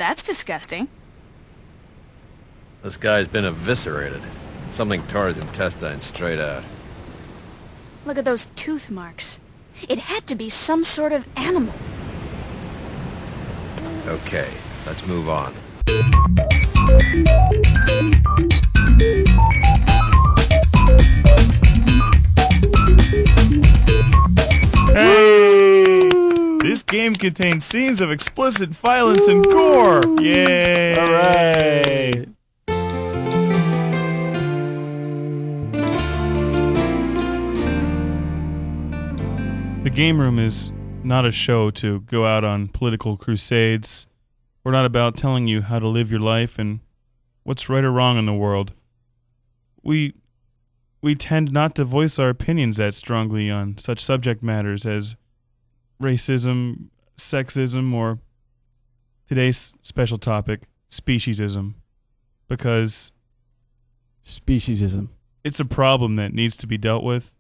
That's disgusting. This guy's been eviscerated. Something tore his intestines straight out. Look at those tooth marks. It had to be some sort of animal. Okay, let's move on. Hey! This game contains scenes of explicit violence and gore! Yay! Alright! The Game Room is not a show to go out on political crusades. We're not about telling you how to live your life and what's right or wrong in the world. We tend not to voice our opinions that strongly on such subject matters as racism, sexism, or today's special topic, speciesism. Because Speciesism. it's a problem that needs to be dealt with.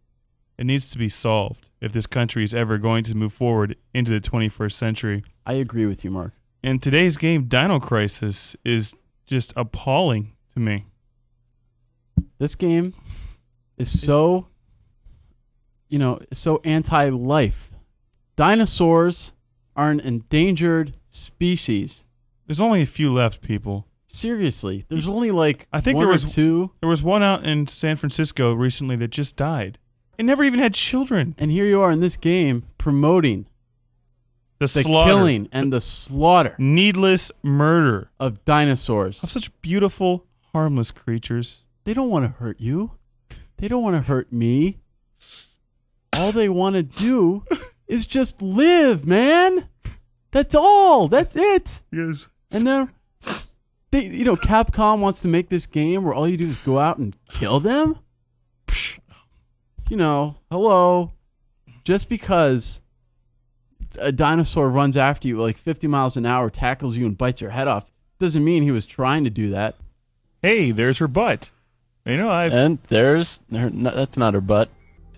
It needs to be solved if this country is ever going to move forward into the 21st century. I agree with you, Mark. And today's game, Dino Crisis, is just appalling to me. This game is so, so anti-life. Dinosaurs are an endangered species. There's only a few left, people. Seriously, there's only like I think one there or was two. There was one out in San Francisco recently that just died. It never even had children. And here you are in this game promoting The the slaughter. killing and the slaughter Needless murder of dinosaurs. of such beautiful, harmless creatures. They don't want to hurt you. They don't want to hurt me. All they want to do is just live, man. That's all. That's it. Yes. And then Capcom wants to make this game where all you do is go out and kill them. Hello. Just because a dinosaur runs after you at like 50 miles an hour, tackles you, and bites your head off, doesn't mean he was trying to do that. Hey, there's her butt. And that's not her butt.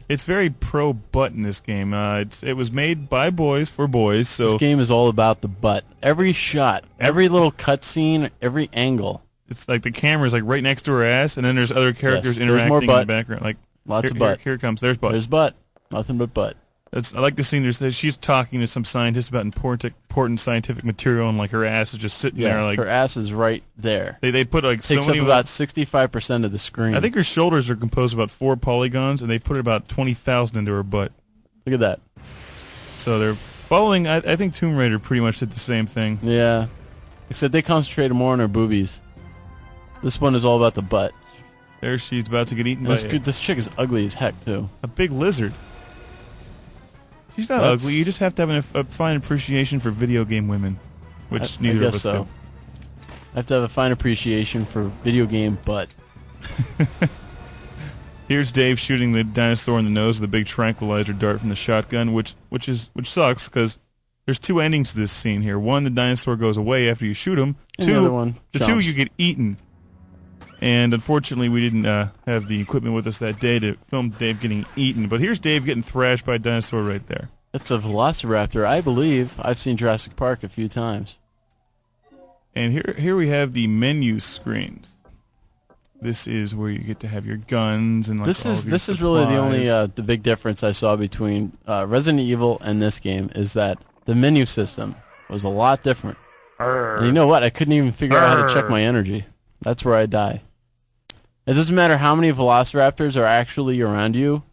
It's very pro-butt in this game. It was made by boys for boys, so This game is all about the butt. Every shot, every little cutscene, every angle. it's like the camera's like right next to her ass, and then there's other characters Yes, there's interacting more in the butt. background. Like Lots here, of butt. Here it comes. There's butt. There's butt. Nothing but butt. I like the scene. She's talking to some scientist about important scientific material, and like her ass is just sitting there. Like her ass is right there. they put like so Takes many. up about 65% of the screen. I think her shoulders are composed of about 4 polygons, and they put about 20,000 into her butt. Look at that. So they're following. I think Tomb Raider pretty much did the same thing. Yeah. Except they concentrated more on her boobies. This one is all about the butt. There she's about to get eaten by This chick is ugly as heck, too. a big lizard. She's not ugly. You just have to have a fine appreciation for video game women, which I neither guess of us so. do. I have to have a fine appreciation for video game butt. Here's Dave shooting the dinosaur in the nose with a big tranquilizer dart from the shotgun, which sucks because there's 2 endings to this scene here. One, the dinosaur goes away after you shoot him. And 2, the other one the jumps. 2, you get eaten. And unfortunately, we didn't have the equipment with us that day to film Dave getting eaten. But here's Dave getting thrashed by a dinosaur right there. It's a velociraptor, I believe. I've seen Jurassic Park a few times. And here we have the menu screens. This is where you get to have your guns and like This all is of your this is really the only supplies. the big difference I saw between Resident Evil and this game is that the menu system was a lot different. And you know what? I couldn't even figure out how to check my energy. That's where I die. It doesn't matter how many velociraptors are actually around you.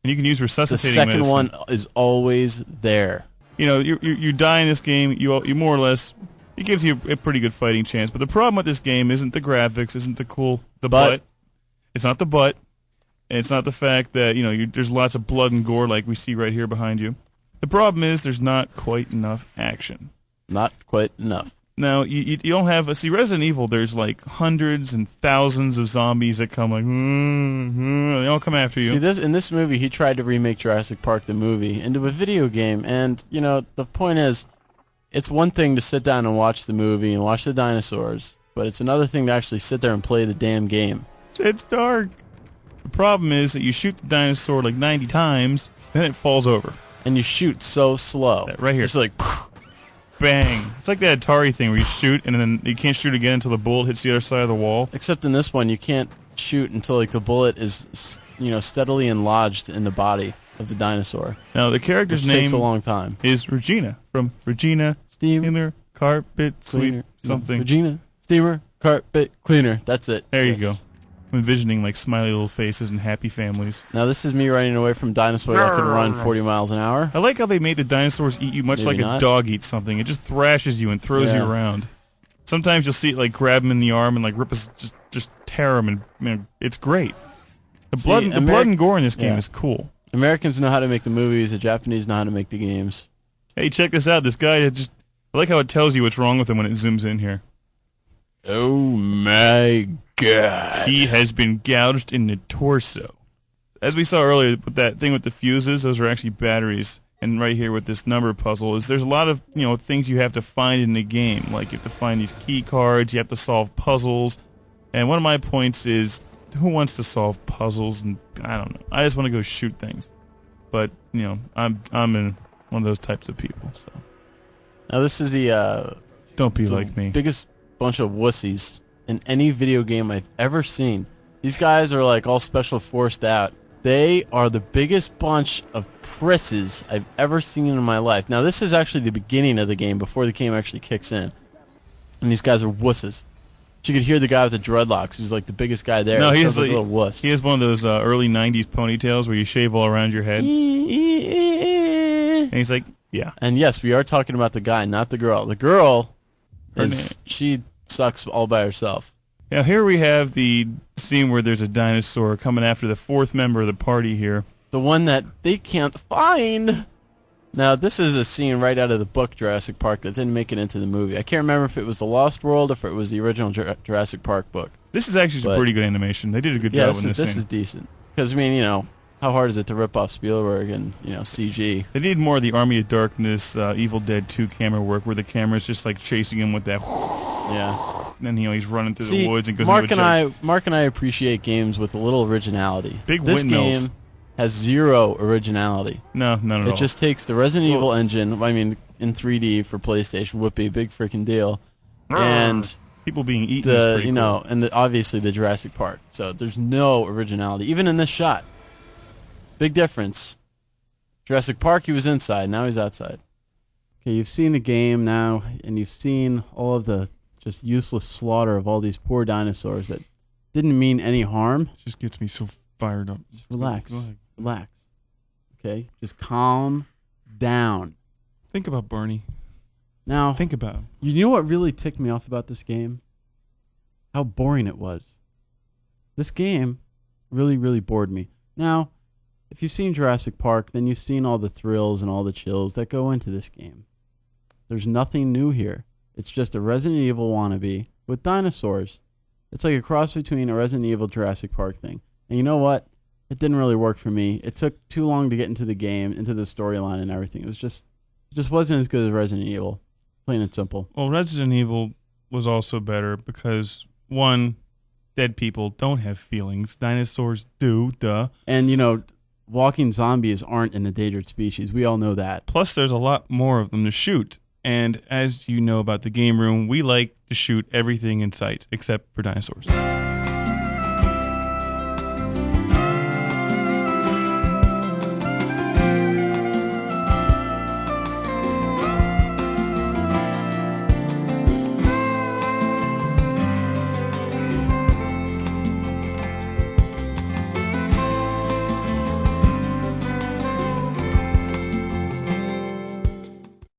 And you can use The resuscitating second medicine. one is always there. You die in this game. You more or less. It gives you a pretty good fighting chance. But the problem with this game isn't the graphics, isn't the butt. It's not the butt. And it's not the fact that there's lots of blood and gore like we see right here behind you. The problem is there's not quite enough action. Not quite enough. Now, you don't have... See, Resident Evil, there's like hundreds and thousands of zombies that come like... they all come after you. See, in this movie, he tried to remake Jurassic Park, the movie, into a video game. And, the point is, it's one thing to sit down and watch the movie and watch the dinosaurs, but it's another thing to actually sit there and play the damn game. It's dark. The problem is that you shoot the dinosaur like 90 times, then it falls over. And you shoot so slow. Right here. It's like... bang. It's like that Atari thing where you shoot and then you can't shoot again until the bullet hits the other side of the wall. Except in this one, you can't shoot until like the bullet is, steadily lodged in the body of the dinosaur. Now the character's Which name takes a long time. is Regina from Regina Steamer Carpet Cleaner. Sweep something. Regina Steamer Carpet Cleaner. That's it. There you Yes. go. I'm envisioning like smiley little faces and happy families. Now this is me running away from dinosaur that can run 40 miles an hour. I like how they made the dinosaurs eat you much Maybe like not. a dog eats something. It just thrashes you and throws you Yeah. around. Sometimes you'll see it like grab him in the arm and like rip us, just tear him, and man, it's great. The See, blood and gore in this game Yeah. is cool. Americans know how to make the movies. The Japanese know how to make the games. Hey, check this out. This guy I like how it tells you what's wrong with him when it zooms in here. Oh my god. He has been gouged in the torso. As we saw earlier with that thing with the fuses, those are actually batteries. And right here with this number puzzle there's a lot of, things you have to find in the game. Like you have to find these key cards, you have to solve puzzles. And one of my points is, who wants to solve puzzles? And I don't know. I just want to go shoot things. But, I'm in one of those types of people, so. Now this is the Don't be like me. biggest bunch of wussies in any video game I've ever seen. These guys are like all special forced out. They are the biggest bunch of prisses I've ever seen in my life. Now this is actually the beginning of the game before the game actually kicks in. And these guys are wusses. You could hear the guy with the dreadlocks. He's like the biggest guy there. No, he sounds is like a little wuss. He has one of those early 90s ponytails where you shave all around your head. And he's like, yeah. And yes, we are talking about the guy, not the girl. The girl, Her she sucks all by herself. Now here we have the scene where there's a dinosaur coming after the fourth member of the party here. The one that they can't find. Now, this is a scene right out of the book Jurassic Park that didn't make it into the movie. I can't remember if it was The Lost World or if it was the original Jurassic Park book. This is actually some pretty good animation. They did a good job in this this scene. is decent. Because, how hard is it to rip off Spielberg and, CG? They needed more of the Army of Darkness, Evil Dead 2 camera work where the camera's just like chasing him with that. Yeah. And then, he's running through the woods and goes Mark into and Mark and I appreciate games with a little originality. Big this windmills. game has zero originality. No, none at all. It just takes the Resident Evil engine, in 3D for PlayStation, whoopee, big freaking deal, and people being eaten is pretty cool. and obviously the Jurassic Park. So there's no originality, even in this shot. Big difference. Jurassic Park, he was inside, now he's outside. Okay, you've seen the game now, and you've seen all of the just useless slaughter of all these poor dinosaurs that didn't mean any harm. It just gets me so fired up. Just relax. Go ahead. Relax. Okay? Just calm down. Think about Barney. Now, Think about him. you know what really ticked me off about this game? How boring it was. This game really, really bored me. Now, if you've seen Jurassic Park, then you've seen all the thrills and all the chills that go into this game. There's nothing new here. It's just a Resident Evil wannabe with dinosaurs. It's like a cross between a Resident Evil Jurassic Park thing. And you know what? It didn't really work for me. It took too long to get into the game, into the storyline and everything. It just wasn't as good as Resident Evil. Plain and simple. Well, Resident Evil was also better because, one, dead people don't have feelings. Dinosaurs do, duh. And, walking zombies aren't an endangered species. We all know that. Plus, there's a lot more of them to shoot. And as you know about the game room, we like to shoot everything in sight, except for dinosaurs.